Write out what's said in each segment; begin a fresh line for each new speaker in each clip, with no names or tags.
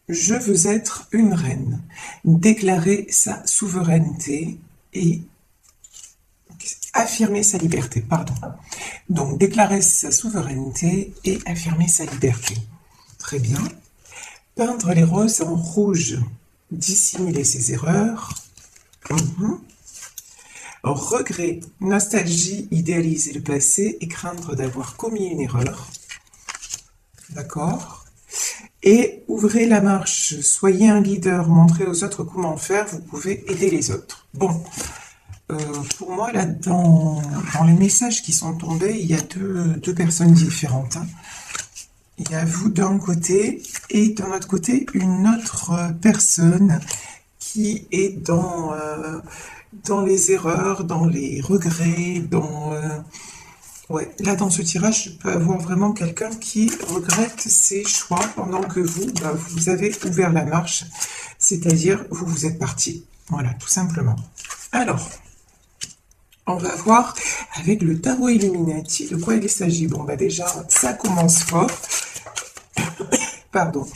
je veux être une reine. Déclarer sa souveraineté et affirmer sa liberté, pardon. Donc, déclarer sa souveraineté et affirmer sa liberté. Très bien. Peindre les roses en rouge, dissimuler ses erreurs. Regret, nostalgie, idéaliser le passé et craindre d'avoir commis une erreur. D'accord. Et ouvrez la marche, soyez un leader, montrez aux autres comment faire, vous pouvez aider les autres. Bon, pour moi, là, dans les messages qui sont tombés, il y a deux personnes différentes. Hein. Il y a vous d'un côté et d'un autre côté, une autre personne qui est dans les erreurs, dans les regrets, ouais, là, dans ce tirage, je peux avoir vraiment quelqu'un qui regrette ses choix pendant que vous, vous avez ouvert la marche, c'est-à-dire vous êtes parti. Voilà, tout simplement. Alors, on va voir avec le tarot Illuminati de quoi il s'agit. Bon, déjà, ça commence fort. Pardon.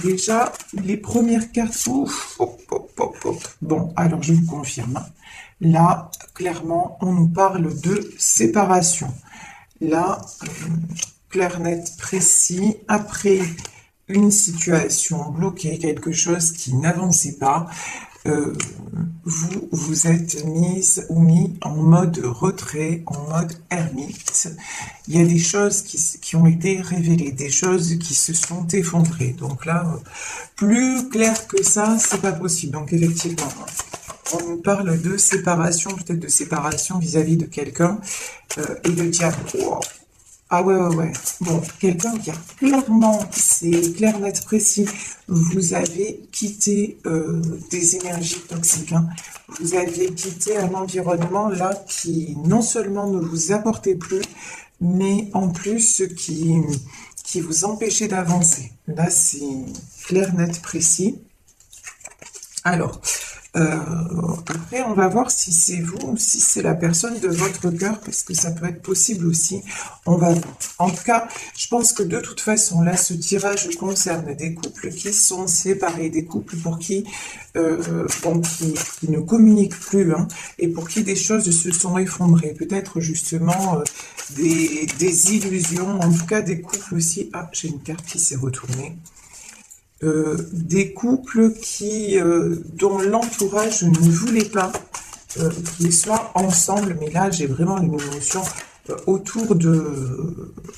Déjà, les premières cartes... Bon, alors je vous confirme. Là, clairement, on nous parle de séparation. Là, clair, net, précis. Après une situation bloquée, quelque chose qui n'avançait pas, vous êtes mise ou mis en mode retrait, en mode ermite. Il y a des choses qui ont été révélées, des choses qui se sont effondrées. Donc là, plus clair que ça, c'est pas possible. Donc effectivement, on nous parle de séparation, peut-être de séparation vis-à-vis de quelqu'un et de diable. Wow. Ah ouais. Bon, quelqu'un qui a clairement, c'est clair, net, précis, vous avez quitté des énergies toxiques. Hein. Vous avez quitté un environnement là qui non seulement ne vous apportait plus, mais en plus qui vous empêchait d'avancer. Là, c'est clair, net, précis. Alors, après, on va voir si c'est vous ou si c'est la personne de votre cœur, parce que ça peut être possible aussi. On va voir. En tout cas, je pense que de toute façon, là, ce tirage concerne des couples qui sont séparés, des couples pour qui, qui ne communiquent plus, hein, et pour qui des choses se sont effondrées. Peut-être justement des illusions, en tout cas des couples aussi. Ah, j'ai une carte qui s'est retournée. Des couples dont l'entourage ne voulait pas qu'ils soient ensemble, mais là j'ai vraiment une émotion autour de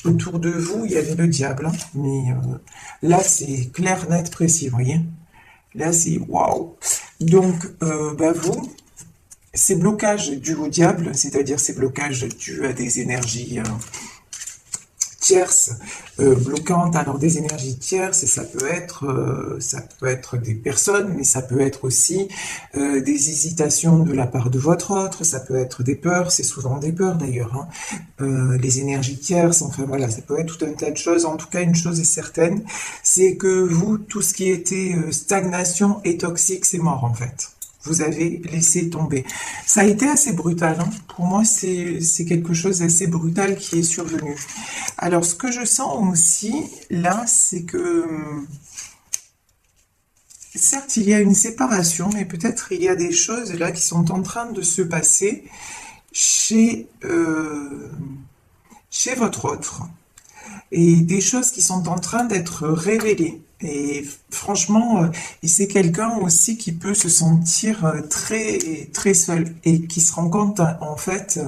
vous, il y avait le diable, hein, mais là c'est clair, net, précis, vous voyez, là c'est waouh. Donc vous, ces blocages dus au diable, c'est-à-dire ces blocages dus à des énergies tierces, bloquantes. Alors des énergies tierces, et ça peut être des personnes, mais ça peut être aussi des hésitations de la part de votre autre, ça peut être des peurs, c'est souvent des peurs d'ailleurs, hein. Les énergies tierces, enfin voilà, ça peut être tout un tas de choses. En tout cas, une chose est certaine, c'est que vous, tout ce qui était stagnation et toxique, c'est mort en fait. Vous avez laissé tomber. Ça a été assez brutal. Hein. Pour moi, c'est quelque chose d'assez brutal qui est survenu. Alors, ce que je sens aussi, là, c'est que... certes, il y a une séparation, mais peut-être il y a des choses là qui sont en train de se passer chez votre autre. Et des choses qui sont en train d'être révélées. Et franchement, c'est quelqu'un aussi qui peut se sentir très, très seul et qui se rend compte, en fait,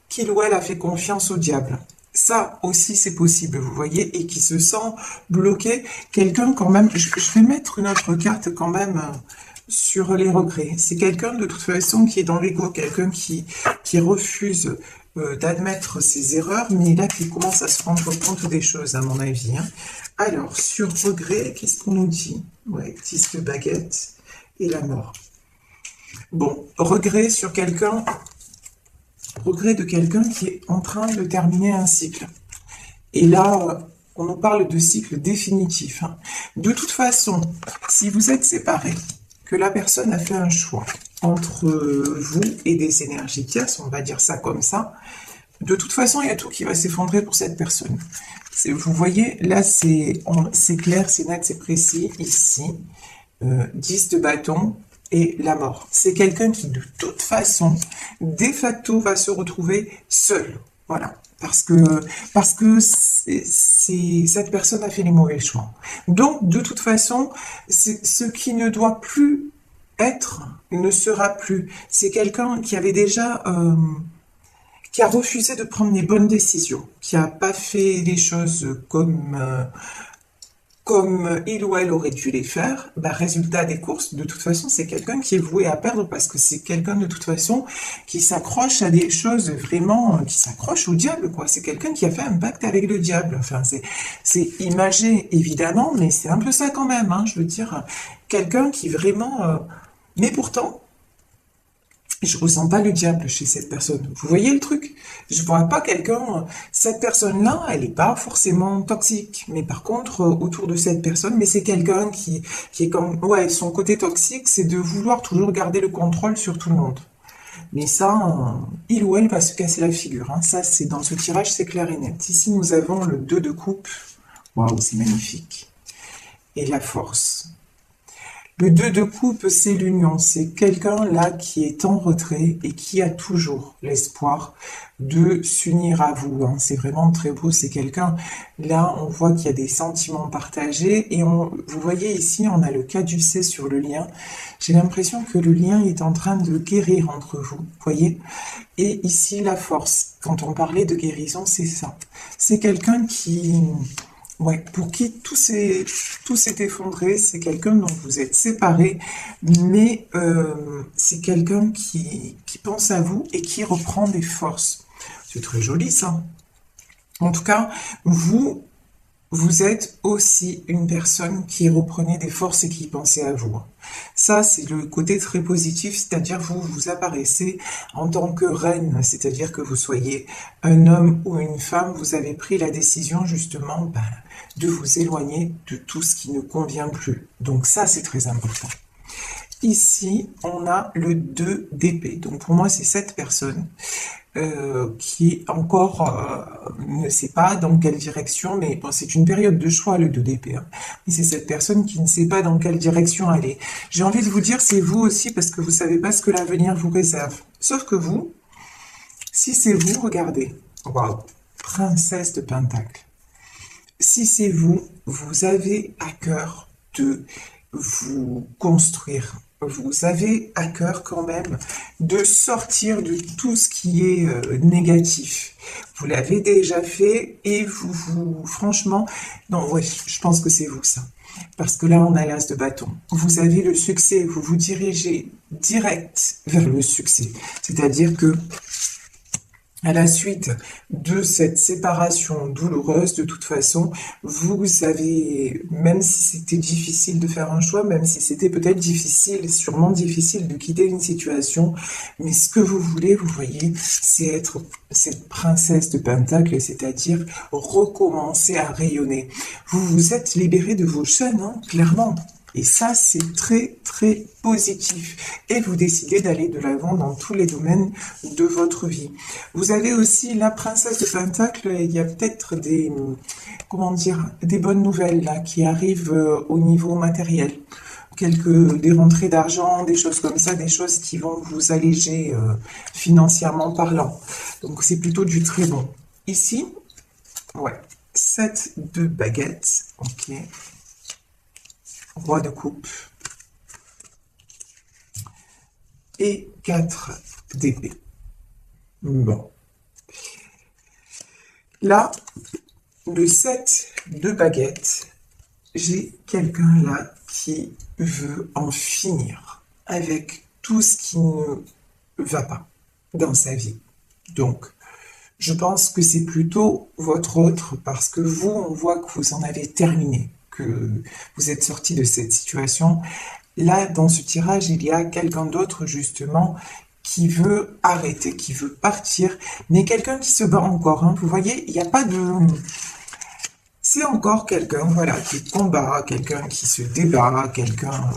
qu'il ou elle a fait confiance au diable. Ça aussi, c'est possible, vous voyez, et qui se sent bloqué. Quelqu'un quand même, je vais mettre une autre carte quand même sur les regrets. C'est quelqu'un de toute façon qui est dans l'ego, quelqu'un qui refuse d'admettre ses erreurs, mais là qui commence à se rendre compte des choses, à mon avis. Hein. Alors, sur regret, qu'est-ce qu'on nous dit? Ouais, 10 de baguette et la mort. Bon, regret sur quelqu'un, regret de quelqu'un qui est en train de terminer un cycle. Et là, on nous parle de cycle définitif. Hein. De toute façon, si vous êtes séparés, que la personne a fait un choix entre vous et des énergies tierces, on va dire ça comme ça, De toute façon, il y a tout qui va s'effondrer pour cette personne. Vous voyez, là, c'est clair, c'est net, c'est précis. Ici, 10 de bâton et la mort. C'est quelqu'un qui, de toute façon, de facto, va se retrouver seul. Voilà. Parce que cette personne a fait les mauvais choix. Donc, de toute façon, ce qui ne doit plus être ne sera plus. C'est quelqu'un qui avait déjà... qui a refusé de prendre les bonnes décisions, qui n'a pas fait les choses comme il ou elle aurait dû les faire. Bah, résultat des courses, de toute façon, c'est quelqu'un qui est voué à perdre parce que c'est quelqu'un de toute façon qui s'accroche à des choses vraiment, qui s'accroche au diable, quoi. C'est quelqu'un qui a fait un pacte avec le diable. Enfin, c'est imagé, évidemment, mais c'est un peu ça quand même, hein, je veux dire. Quelqu'un qui vraiment... mais pourtant, je ressens pas le diable chez cette personne. Vous voyez le truc? Je vois pas quelqu'un. Cette personne-là, elle est pas forcément toxique. Mais par contre, autour de cette personne, mais c'est quelqu'un qui est comme, ouais, son côté toxique, c'est de vouloir toujours garder le contrôle sur tout le monde. Mais ça, il ou elle va se casser la figure, hein. Ça, c'est dans ce tirage, c'est clair et net. Ici, nous avons le 2 de coupe. Waouh, c'est magnifique. Et la force. Le 2 de coupe, c'est l'union. C'est quelqu'un là qui est en retrait et qui a toujours l'espoir de s'unir à vous, hein. C'est vraiment très beau. C'est quelqu'un, là, on voit qu'il y a des sentiments partagés. Et vous voyez ici, on a le caducée sur le lien. J'ai l'impression que le lien est en train de guérir entre vous, voyez. Et ici, la force. Quand on parlait de guérison, c'est ça. C'est quelqu'un qui... Ouais, pour qui tout s'est effondré, c'est quelqu'un dont vous êtes séparés, mais c'est quelqu'un qui pense à vous et qui reprend des forces. C'est très joli ça. En tout cas, vous êtes aussi une personne qui reprenait des forces et qui pensait à vous. Ça, c'est le côté très positif, c'est-à-dire vous apparaissez en tant que reine, c'est-à-dire que vous soyez un homme ou une femme, vous avez pris la décision justement de vous éloigner de tout ce qui ne convient plus. Donc ça, c'est très important. Ici, on a le 2 d'épée. Donc pour moi, c'est cette personne qui encore ne sait pas dans quelle direction, mais bon, c'est une période de choix, le 2 d'épée. Hein. Et c'est cette personne qui ne sait pas dans quelle direction aller. J'ai envie de vous dire, c'est vous aussi, parce que vous ne savez pas ce que l'avenir vous réserve. Sauf que vous, si c'est vous, regardez. Waouh, princesse de Pentacle. Si c'est vous, vous avez à cœur de vous construire. Vous avez à cœur quand même de sortir de tout ce qui est négatif. Vous l'avez déjà fait et franchement, non, ouais, je pense que c'est vous ça. Parce que là, on a l'as de bâton. Vous avez le succès, vous vous dirigez direct vers le succès. C'est-à-dire que à la suite de cette séparation douloureuse, de toute façon, vous avez, même si c'était difficile de faire un choix, même si c'était peut-être difficile, sûrement difficile de quitter une situation, mais ce que vous voulez, vous voyez, c'est être cette princesse de Pentacle, c'est-à-dire recommencer à rayonner. Vous vous êtes libéré de vos chaînes, hein, clairement. Et ça, c'est très, très positif. Et vous décidez d'aller de l'avant dans tous les domaines de votre vie. Vous avez aussi la princesse de Pentacle. Il y a peut-être des, comment dire, des bonnes nouvelles là qui arrivent au niveau matériel. Des rentrées d'argent, des choses comme ça, des choses qui vont vous alléger financièrement parlant. Donc, c'est plutôt du très bon. Ici, ouais, 7 de baguettes. Ok. Roi de coupe et 4 d'épée. Bon. Là, le 7 de baguette, j'ai quelqu'un là qui veut en finir avec tout ce qui ne va pas dans sa vie. Donc, je pense que c'est plutôt votre autre parce que vous, on voit que vous en avez terminé, que vous êtes sorti de cette situation. Là, dans ce tirage, il y a quelqu'un d'autre, justement, qui veut arrêter, qui veut partir, mais quelqu'un qui se bat encore. Hein. Vous voyez, il n'y a pas de... C'est encore quelqu'un, voilà, qui combat, quelqu'un qui se débat, quelqu'un...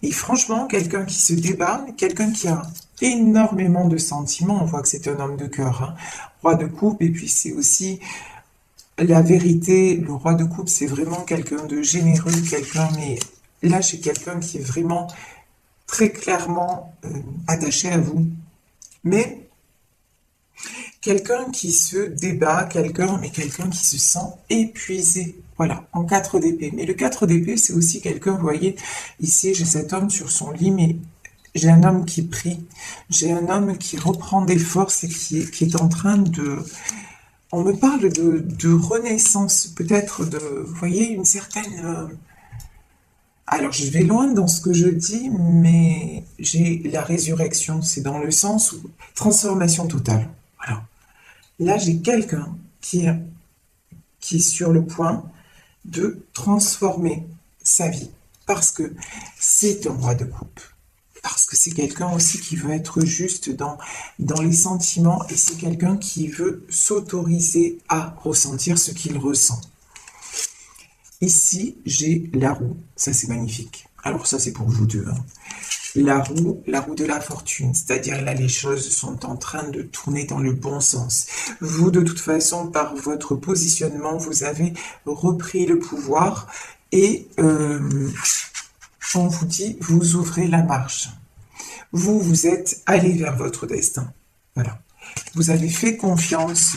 Et franchement, quelqu'un qui se débat, mais quelqu'un qui a énormément de sentiments. On voit que c'est un homme de cœur, hein. Roi de coupe, et puis c'est aussi la vérité. Le roi de coupe, c'est vraiment quelqu'un de généreux, quelqu'un, mais là, j'ai quelqu'un qui est vraiment très clairement attaché à vous. Mais quelqu'un qui se débat, quelqu'un qui se sent épuisé. Voilà, en 4 d'épée. Mais le 4 d'épée, c'est aussi quelqu'un, vous voyez, ici, j'ai cet homme sur son lit, mais j'ai un homme qui prie. J'ai un homme qui reprend des forces et qui est en train de... On me parle de renaissance, peut-être de... Vous voyez, une certaine... Alors, je vais loin dans ce que je dis, mais j'ai la résurrection. C'est dans le sens où... Transformation totale. Voilà. Là, j'ai quelqu'un qui est sur le point de transformer sa vie. Parce que c'est un roi de coupe. Parce que c'est quelqu'un aussi qui veut être juste dans les sentiments et c'est quelqu'un qui veut s'autoriser à ressentir ce qu'il ressent. Ici, j'ai la roue. Ça, c'est magnifique. Alors ça, c'est pour vous deux, hein. La roue de la fortune, c'est-à-dire là, les choses sont en train de tourner dans le bon sens. Vous, de toute façon, par votre positionnement, vous avez repris le pouvoir et on vous dit, vous ouvrez la marche. Vous êtes allé vers votre destin. Voilà. Vous avez fait confiance.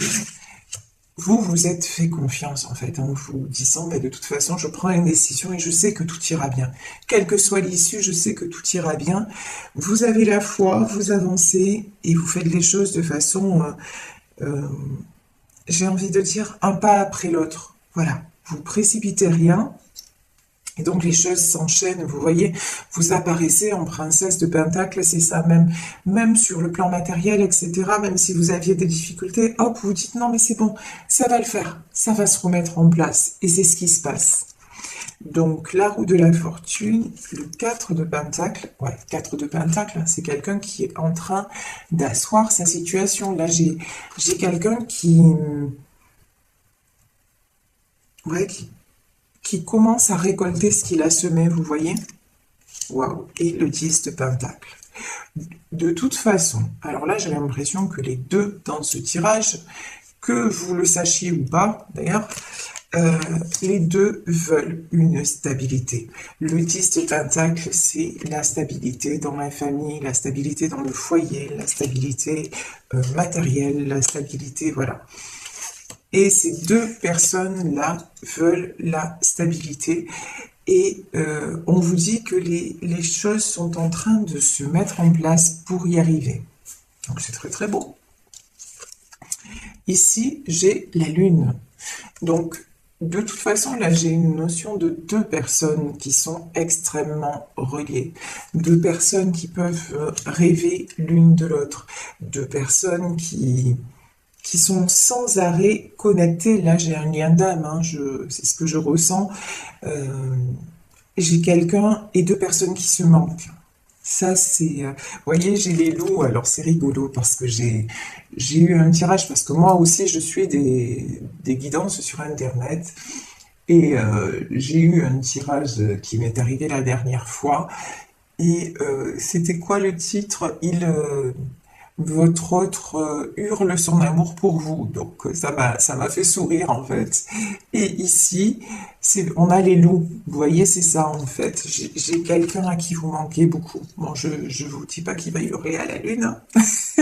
Vous êtes fait confiance, en fait, en vous disant, mais de toute façon, je prends une décision et je sais que tout ira bien. Quelle que soit l'issue, je sais que tout ira bien. Vous avez la foi, vous avancez et vous faites les choses de façon, j'ai envie de dire, un pas après l'autre. Voilà. Vous précipitez rien. Et donc les choses s'enchaînent, vous voyez, vous apparaissez en princesse de Pentacle, c'est ça, même sur le plan matériel, etc., même si vous aviez des difficultés, hop, vous dites non mais c'est bon, ça va le faire, ça va se remettre en place, et c'est ce qui se passe. Donc la roue de la fortune, le 4 de Pentacle, ouais, 4 de Pentacle, c'est quelqu'un qui est en train d'asseoir sa situation. Là j'ai quelqu'un ouais, qui commence à récolter ce qu'il a semé, vous voyez? Waouh! Et le 10 de Pentacle. De toute façon, alors là, j'ai l'impression que les deux dans ce tirage, que vous le sachiez ou pas, d'ailleurs, les deux veulent une stabilité. Le 10 de Pentacle, c'est la stabilité dans la famille, la stabilité dans le foyer, la stabilité matérielle, la stabilité, voilà. Et ces deux personnes-là veulent la stabilité. Et on vous dit que les choses sont en train de se mettre en place pour y arriver. Donc c'est très très beau. Ici, j'ai la Lune. Donc, de toute façon, là, j'ai une notion de deux personnes qui sont extrêmement reliées. Deux personnes qui peuvent rêver l'une de l'autre. Deux personnes qui sont sans arrêt connectés. Là, j'ai un lien d'âme, hein, c'est ce que je ressens. J'ai quelqu'un et deux personnes qui se manquent. Ça, c'est... vous voyez, j'ai les loups, alors c'est rigolo parce que j'ai eu un tirage, parce que moi aussi, je suis des guidances sur Internet. Et j'ai eu un tirage qui m'est arrivé la dernière fois. Et c'était quoi le titre? Votre autre hurle son amour pour vous. Donc ça m'a fait sourire en fait. Et ici, on a les loups. Vous voyez, c'est ça en fait. J'ai quelqu'un à qui vous manquez beaucoup. Bon, je vous dis pas qu'il va hurler à la lune, hein,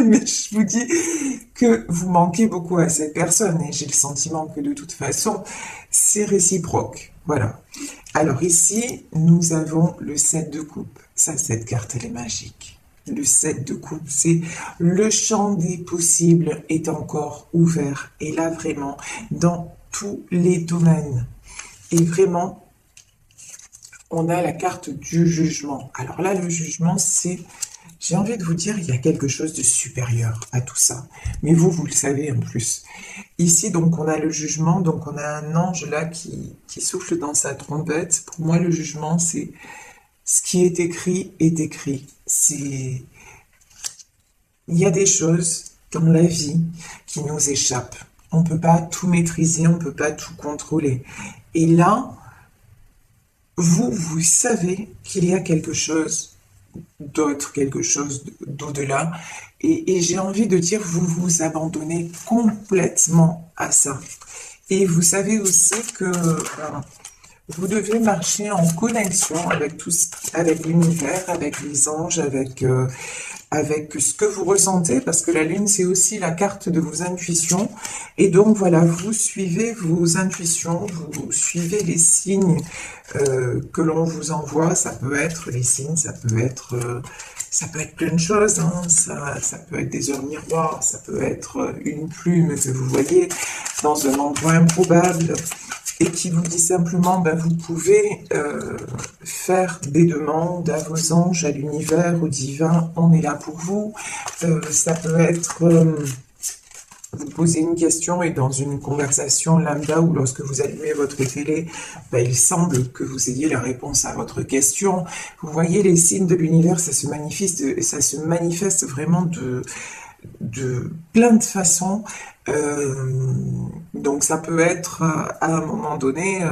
mais je vous dis que vous manquez beaucoup à cette personne. Et j'ai le sentiment que de toute façon, c'est réciproque. Voilà. Alors ici, nous avons le 7 de coupe. Ça, cette carte, elle est magique. Le 7 de coupe, c'est le champ des possibles est encore ouvert. Et là, vraiment, dans tous les domaines. Et vraiment, on a la carte du jugement. Alors là, le jugement, c'est... J'ai envie de vous dire, il y a quelque chose de supérieur à tout ça. Mais vous le savez en plus. Ici, donc, on a le jugement. Donc, on a un ange là qui souffle dans sa trompette. Pour moi, le jugement, c'est... Ce qui est écrit est écrit. Il y a des choses dans la vie qui nous échappent. On ne peut pas tout maîtriser, on ne peut pas tout contrôler. Et là, vous savez qu'il y a quelque chose d'autre, quelque chose d'au-delà. Et j'ai envie de dire, vous vous abandonnez complètement à ça. Et vous savez aussi que vous devez marcher en connexion avec avec l'univers, avec les anges, avec ce que vous ressentez, parce que la lune, c'est aussi la carte de vos intuitions. Et donc, voilà, vous suivez vos intuitions, vous suivez les signes que l'on vous envoie. Ça peut être les signes, ça peut être plein de choses, hein. Ça peut être des heures miroirs, ça peut être une plume que vous voyez dans un endroit improbable, et qui vous dit simplement, ben, vous pouvez faire des demandes à vos anges, à l'univers, au divin, on est là pour vous. Ça peut être, vous posez une question et dans une conversation lambda ou lorsque vous allumez votre télé, ben, il semble que vous ayez la réponse à votre question. Vous voyez, les signes de l'univers, ça se manifeste vraiment de plein de façons. Donc ça peut être à un moment donné,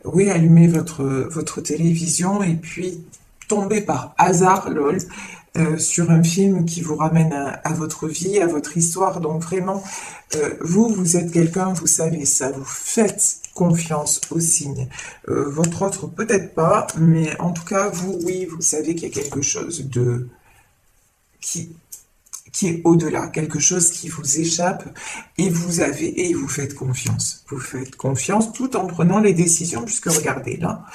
oui, allumer votre télévision et puis tomber par hasard, lol, sur un film qui vous ramène à votre vie, à votre histoire. Donc vraiment, vous êtes quelqu'un, vous savez ça, vous faites confiance aux signes. Votre autre peut-être pas, mais en tout cas, vous, oui, vous savez qu'il y a quelque chose qui est au-delà, quelque chose qui vous échappe, et vous faites confiance. Vous faites confiance tout en prenant les décisions, puisque regardez là,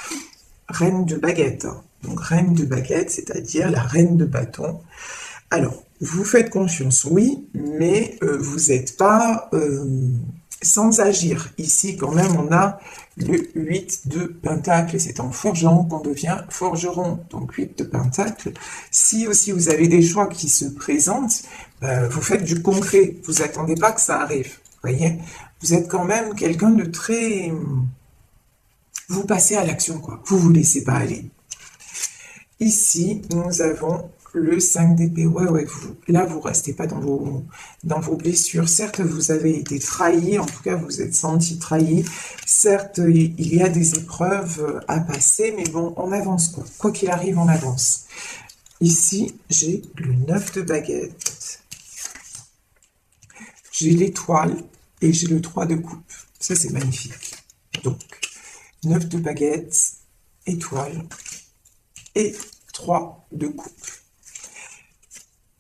reine de baguette. Hein. Donc reine de baguette, c'est-à-dire la reine de bâton. Alors, vous faites confiance, oui, mais vous n'êtes pas sans agir. Ici, quand même, on a le 8 de Pentacle, et c'est en forgeron qu'on devient forgeron. Donc 8 de Pentacle. Si aussi vous avez des choix qui se présentent, vous faites du concret. Vous attendez pas que ça arrive. Vous voyez, vous êtes quand même quelqu'un de très... Vous passez à l'action, quoi. Vous vous laissez pas aller. Ici, nous avons le 5 d'épée. Ouais, vous restez pas dans vos blessures. Certes, vous avez été trahi, en tout cas, vous êtes senti trahi. Certes, il y a des épreuves à passer, mais bon, on avance, quoi. Quoi qu'il arrive, on avance. Ici, j'ai le 9 de baguette. J'ai l'étoile et j'ai le 3 de coupe. Ça, c'est magnifique. Donc, 9 de baguette, étoile et 3 de coupe.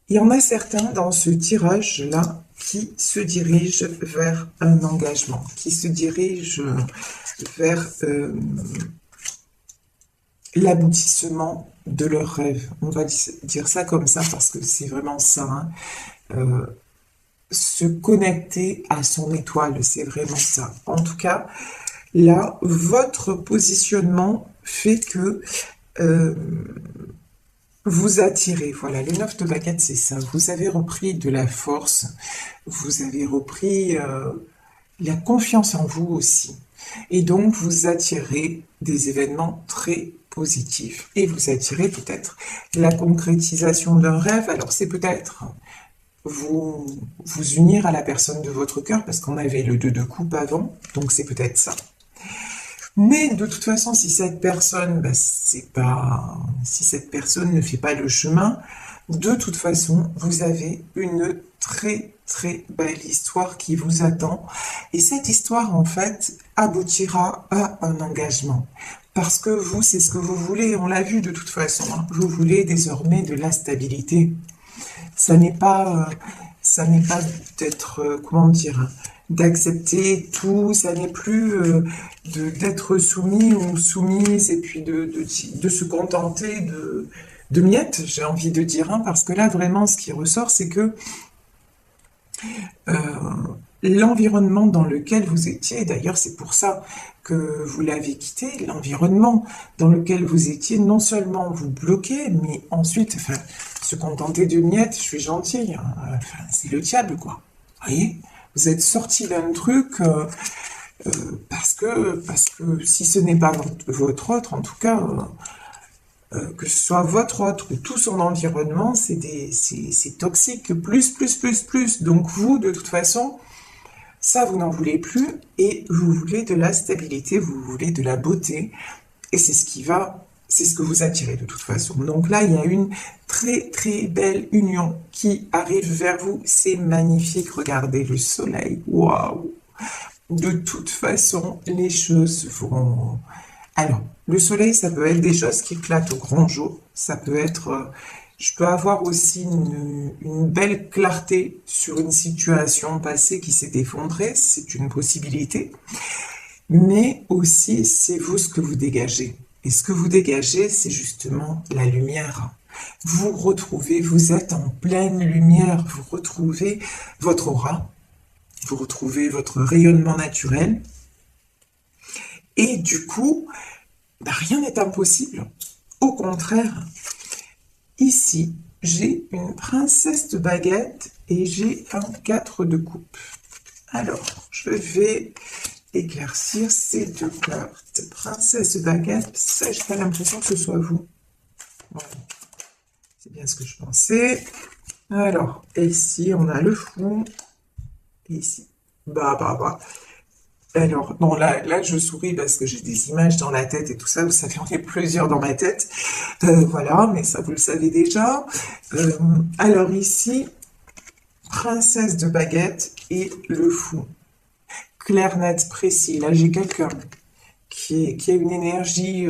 Il y en a certains dans ce tirage-là qui se dirigent vers un engagement, qui se dirigent vers l'aboutissement de leurs rêves. On va dire ça comme ça parce que c'est vraiment ça. Hein. Se connecter à son étoile, c'est vraiment ça. En tout cas, là, votre positionnement fait que vous attirez. Voilà, le 9 de baguette, c'est ça. Vous avez repris de la force, vous avez repris la confiance en vous aussi. Et donc, vous attirez des événements très positifs. Et vous attirez peut-être la concrétisation d'un rêve. Alors, c'est peut-être vous unir à la personne de votre cœur, parce qu'on avait le 2 de coupe avant, donc c'est peut-être ça. Mais de toute façon, si cette personne, si cette personne ne fait pas le chemin, de toute façon, vous avez une très très belle histoire qui vous attend. Et cette histoire, en fait, aboutira à un engagement. Parce que vous, c'est ce que vous voulez, on l'a vu de toute façon. Hein. Vous voulez désormais de la stabilité. Ça n'est pas d'être, comment dire, d'accepter tout, ça n'est plus d'être soumis ou soumise et puis de se contenter de miettes, j'ai envie de dire, hein, parce que là, vraiment, ce qui ressort, c'est que l'environnement dans lequel vous étiez, d'ailleurs, c'est pour ça que vous l'avez quitté, l'environnement dans lequel vous étiez, non seulement vous bloquez, mais ensuite, se contenter de miettes, je suis gentille, hein, c'est le diable, quoi. Vous voyez ? Vous êtes sorti d'un truc parce que si ce n'est pas votre autre, en tout cas, que ce soit votre autre ou tout son environnement, c'est toxique, plus. Donc vous, de toute façon, ça, vous n'en voulez plus et vous voulez de la stabilité, vous voulez de la beauté. Et c'est ce c'est ce que vous attirez de toute façon. Donc là, il y a une très très belle union qui arrive vers vous. C'est magnifique. Regardez le soleil. Waouh! De toute façon, les choses vont... Alors, le soleil, ça peut être des choses qui éclatent au grand jour. Ça peut être... je peux avoir aussi une belle clarté sur une situation passée qui s'est effondrée. C'est une possibilité. Mais aussi, c'est vous ce que vous dégagez. Et ce que vous dégagez, c'est justement la lumière. Vous retrouvez, vous êtes en pleine lumière, vous retrouvez votre aura, vous retrouvez votre rayonnement naturel. Et du coup, rien n'est impossible. Au contraire, ici, j'ai une princesse de baguette et j'ai un 4 de coupe. Alors, je vais éclaircir ces deux cartes. Princesse de baguette, ça, j'ai pas l'impression que ce soit vous. Voilà. C'est bien ce que je pensais. Alors, ici, on a le fond. Et ici, bah. Alors, non, là, je souris parce que j'ai des images dans la tête et tout ça. Vous savez, on est plusieurs dans ma tête. Voilà, mais ça, vous le savez déjà. Alors ici, princesse de baguette et le fou. Clair, net, précis. Là, j'ai quelqu'un qui a une énergie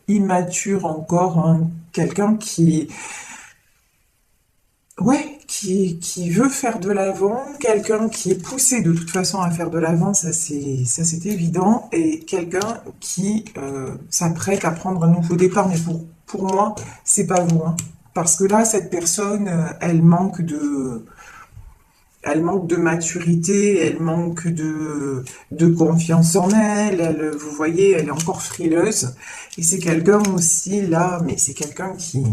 immature encore. Hein. Quelqu'un qui... Ouais, qui veut faire de l'avant, quelqu'un qui est poussé de toute façon à faire de l'avant, ça c'est évident, et quelqu'un qui s'apprête à prendre un nouveau départ, mais pour moi, c'est pas vous, hein. Parce que là, cette personne, elle manque de maturité, elle manque de confiance en elle, vous voyez, elle est encore frileuse, et c'est quelqu'un aussi, là, mais c'est quelqu'un qui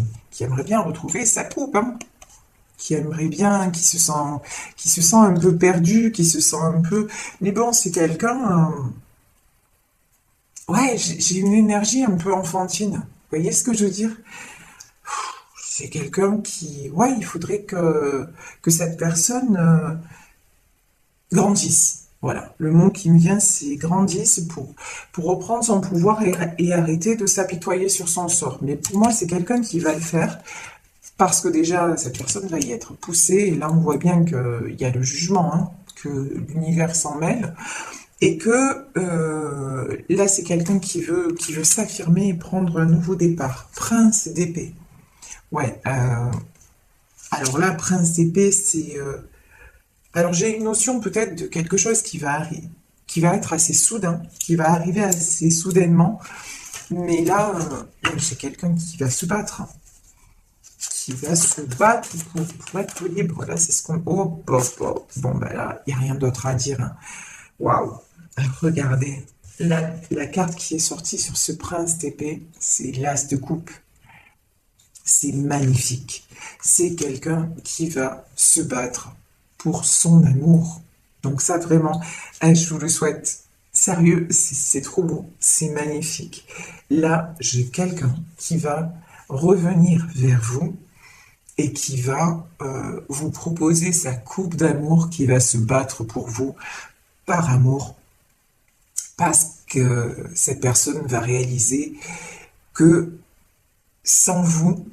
aimerait bien retrouver sa coupe, hein. Qui aimerait bien, qui se sent un peu perdu, qui se sent un peu... Mais bon, c'est quelqu'un... Ouais, j'ai une énergie un peu enfantine. Vous voyez ce que je veux dire? C'est quelqu'un qui... Ouais, il faudrait que cette personne grandisse. Voilà, le mot qui me vient, c'est grandisse pour reprendre son pouvoir et arrêter de s'apitoyer sur son sort. Mais pour moi, c'est quelqu'un qui va le faire. Parce que déjà, cette personne va y être poussée, et là on voit bien qu'il y a le jugement, hein, que l'univers s'en mêle, et que là c'est quelqu'un qui veut s'affirmer et prendre un nouveau départ. Prince d'épée. Ouais, alors là, prince d'épée, c'est... alors j'ai une notion peut-être de quelque chose qui va être assez soudain, qui va arriver assez soudainement, mais là, j'ai quelqu'un qui va se battre. Qui va se battre pour être libre. Là, c'est ce qu'on... Oh, bon, ben là, il n'y a rien d'autre à dire. Hein. Waouh! Regardez, la carte qui est sortie sur ce prince d'épée, c'est l'as de coupe. C'est magnifique. C'est quelqu'un qui va se battre pour son amour. Donc ça, vraiment, je vous le souhaite. Sérieux, c'est trop beau. C'est magnifique. Là, j'ai quelqu'un qui va revenir vers vous et qui va vous proposer sa coupe d'amour, qui va se battre pour vous par amour, parce que cette personne va réaliser que sans vous,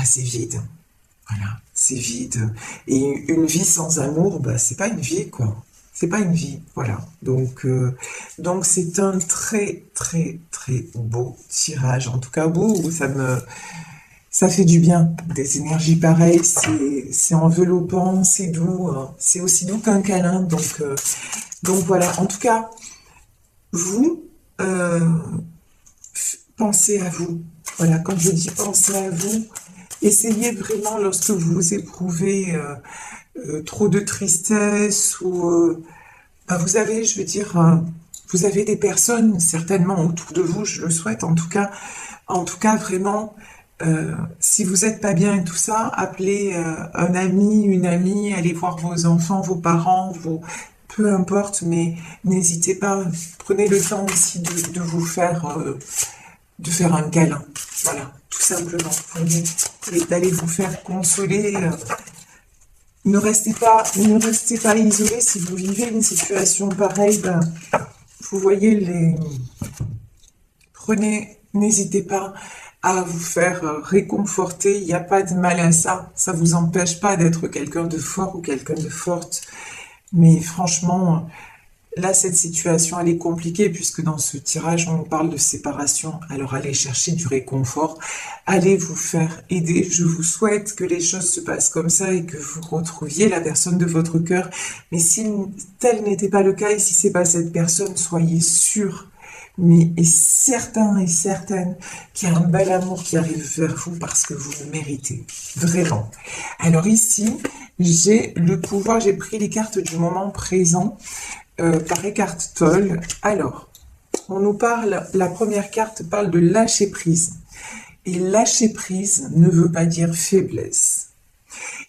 c'est vide. Voilà, c'est vide. Et une vie sans amour, c'est pas une vie, quoi. C'est pas une vie, voilà. Donc c'est un très, très, très beau tirage. En tout cas, beau, ça fait du bien. Des énergies pareilles, c'est enveloppant, c'est doux. C'est aussi doux qu'un câlin. Donc voilà. En tout cas, vous, pensez à vous. Voilà, quand je dis pensez à vous, essayez vraiment lorsque vous éprouvez trop de tristesse ou vous avez, je veux dire, vous avez des personnes certainement autour de vous, je le souhaite en tout cas vraiment, si vous n'êtes pas bien et tout ça, appelez un ami, une amie, allez voir vos enfants, vos parents, peu importe, mais n'hésitez pas, prenez le temps aussi de vous faire un câlin, voilà, tout simplement, et d'aller vous faire consoler. Ne restez pas isolé si vous vivez une situation pareille. Vous voyez n'hésitez pas à vous faire réconforter, il n'y a pas de mal à ça, ça vous empêche pas d'être quelqu'un de fort ou quelqu'un de forte, mais franchement, là, cette situation, elle est compliquée puisque dans ce tirage, on nous parle de séparation. Alors, allez chercher du réconfort, allez vous faire aider. Je vous souhaite que les choses se passent comme ça et que vous retrouviez la personne de votre cœur. Mais si tel n'était pas le cas et si c'est pas cette personne, soyez sûrs, mais et certain et certaine qu'il y a un bel amour qui arrive vers vous parce que vous le méritez. Vraiment. Alors ici, j'ai le pouvoir, j'ai pris les cartes du moment présent. Par Eckhart Tolle. Alors, on nous parle, la première carte parle de lâcher prise. Et lâcher prise ne veut pas dire faiblesse.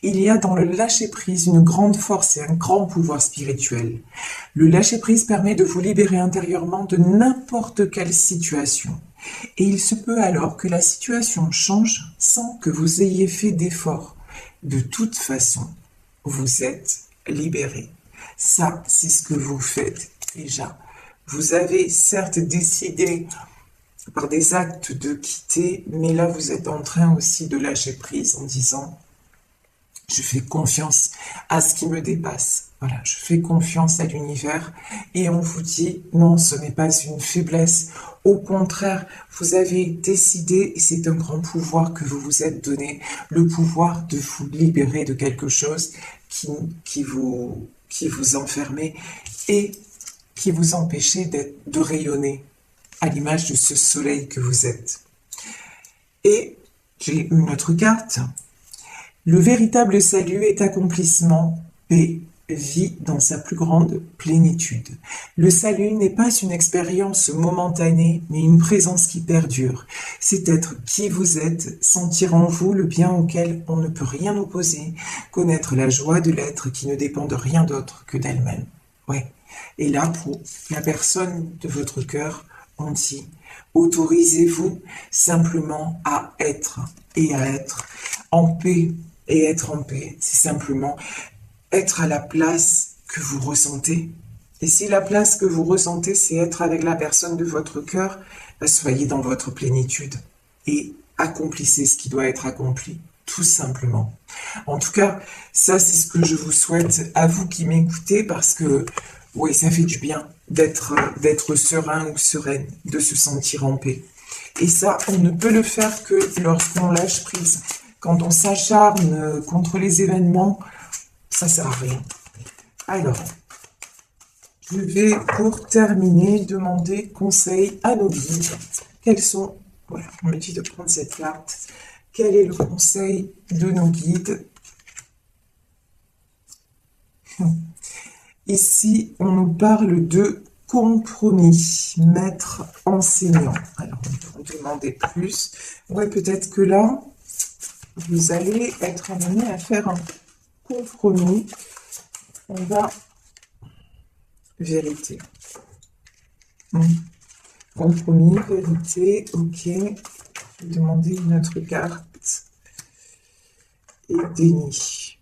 Il y a dans le lâcher prise une grande force et un grand pouvoir spirituel. Le lâcher prise permet de vous libérer intérieurement de n'importe quelle situation. Et il se peut alors que la situation change sans que vous ayez fait d'effort. De toute façon, vous êtes libéré. Ça, c'est ce que vous faites déjà. Vous avez certes décidé par des actes de quitter, mais là, vous êtes en train aussi de lâcher prise en disant « Je fais confiance à ce qui me dépasse. Voilà, je fais confiance à l'univers. » Et on vous dit « Non, ce n'est pas une faiblesse. Au contraire, vous avez décidé, et c'est un grand pouvoir que vous vous êtes donné, le pouvoir de vous libérer de quelque chose qui vous enfermait et qui vous empêchait de rayonner à l'image de ce soleil que vous êtes. Et j'ai une autre carte. Le véritable salut est accomplissement, paix, vie dans sa plus grande plénitude. Le salut n'est pas une expérience momentanée, mais une présence qui perdure. C'est être qui vous êtes, sentir en vous le bien auquel on ne peut rien opposer, connaître la joie de l'être qui ne dépend de rien d'autre que d'elle-même. Ouais. Et là, pour la personne de votre cœur, on dit, autorisez-vous simplement à être en paix. Et être en paix, c'est simplement être à la place que vous ressentez. Et si la place que vous ressentez, c'est être avec la personne de votre cœur, soyez dans votre plénitude et accomplissez ce qui doit être accompli, tout simplement. En tout cas, ça c'est ce que je vous souhaite à vous qui m'écoutez parce que, oui, ça fait du bien d'être serein ou sereine, de se sentir en paix. Et ça, on ne peut le faire que lorsqu'on lâche prise. Quand on s'acharne contre les événements, ça sert à rien. Alors, je vais pour terminer demander conseil à nos guides. Quels sont, voilà, on me dit de prendre cette carte. Quel est le conseil de nos guides? Ici, on nous parle de compromis, maître enseignant. Alors, on peut demander plus. Ouais, peut-être que là, vous allez être amené à faire un compromis. On va vérité. Compromis, vérité, ok. Je vais demander une autre carte. Et déni.